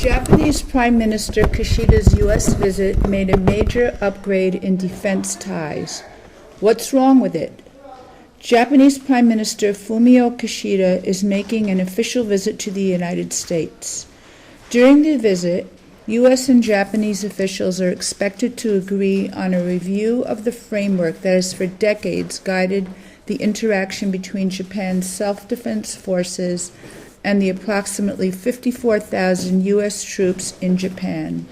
Japanese Prime Minister Kishida's U.S. visit made a major upgrade in defense ties. What's wrong with it? Japanese Prime Minister Fumio Kishida is making an official visit to the United States. During the visit, U.S. and Japanese officials are expected to agree on a review of the framework that has for decades guided the interaction between Japan's self-defense forces and the approximately 54,000 U.S. troops in Japan.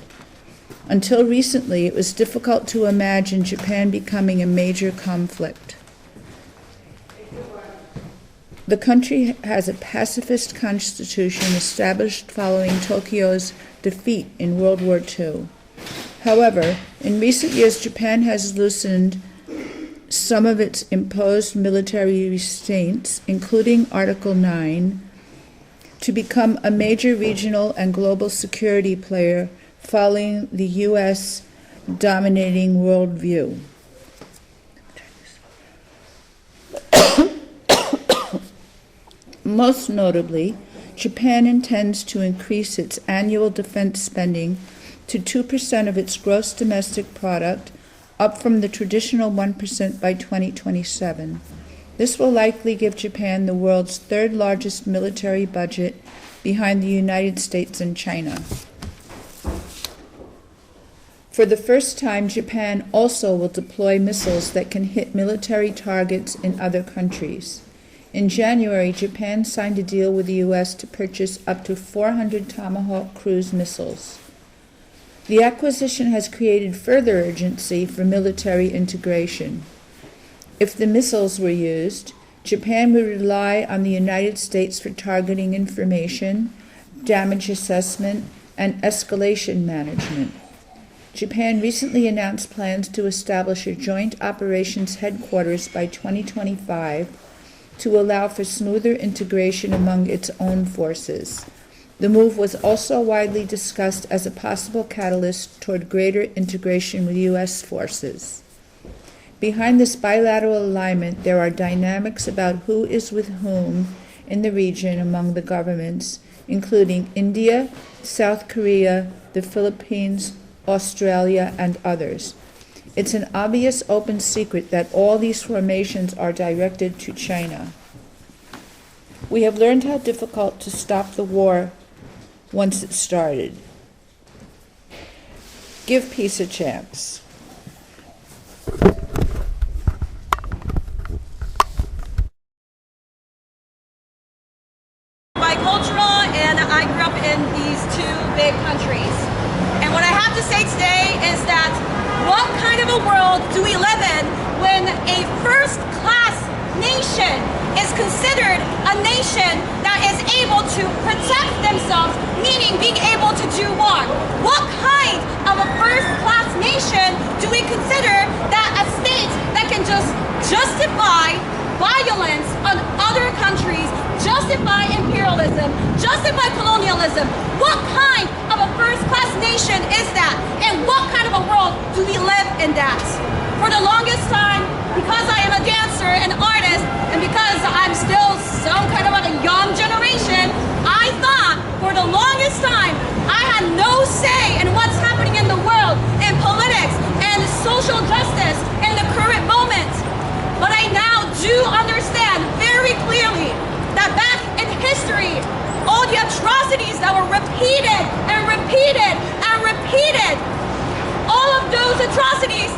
Until recently, it was difficult to imagine Japan becoming a major conflict. The country has a pacifist constitution established following Tokyo's defeat in World War II. However, in recent years, Japan has loosened some of its imposed military restraints, including Article 9, to become a major regional and global security player following the U.S. dominating worldview. Most notably, Japan intends to increase its annual defense spending to 2% of its gross domestic product, up from the traditional 1% by 2027. This will likely give Japan the world's third largest military budget behind the United States and China. For the first time, Japan also will deploy missiles that can hit military targets in other countries. In January, Japan signed a deal with the U.S. to purchase up to 400 Tomahawk cruise missiles. The acquisition has created further urgency for military integration. If the missiles were used, Japan would rely on the United States for targeting information, damage assessment, and escalation management. Japan recently announced plans to establish a joint operations headquarters by 2025 to allow for smoother integration among its own forces. The move was also widely discussed as a possible catalyst toward greater integration with U.S. forces. Behind this bilateral alignment, there are dynamics about who is with whom in the region among the governments, including India, South Korea, the Philippines, Australia, and others. It's an obvious open secret that all these formations are directed to China. We have learned how difficult to stop the war once it started. Give peace a chance. Bicultural, and I grew up in these two big countries. And what I have to say today is that what kind of a world do we live in when a first-class nation is considered a nation that is able to protect themselves, meaning being able to do war? What kind of a first-class nation do we consider that a state that can just justify violence on other countries, justify imperialism, justify colonialism? What kind of a first-class nation is that? And what kind of a world do we live in that? For the longest time, because I am a dancer and artist, and because I'm still some kind of a young generation, I thought for the longest time I had no say in what's happening in the world, in politics, and social justice in the current moment. But I now do understand very clearly that back in history, all the atrocities that were repeated and repeated and repeated, all of those atrocities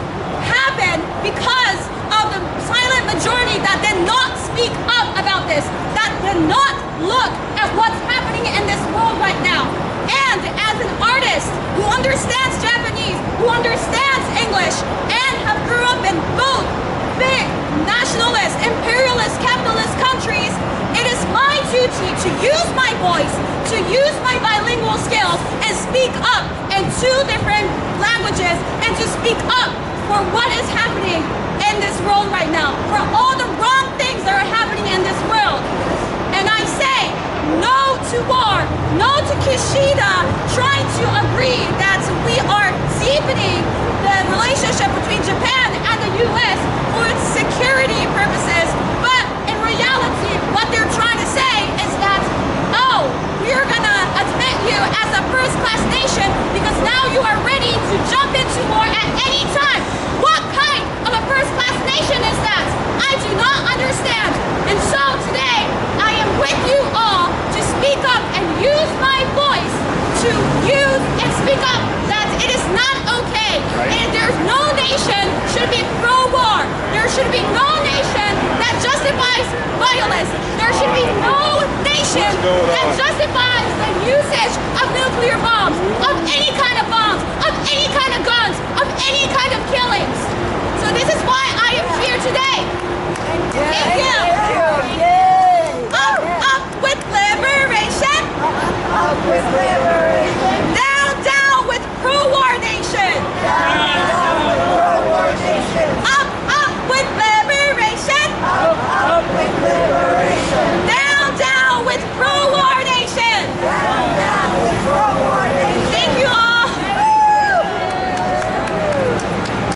happened because of the silent majority that did not speak up about this, that did not look at what's happening in this world right now. And as an artist who understands Japanese, who understands English, and have grew up in both big nationalist, imperialist, capitalist countries, it is my duty to use my voice, to use my bilingual skills, and speak up in two different languages, and to speak up for what is happening in this world right now, for all the wrong things that are happening in this world.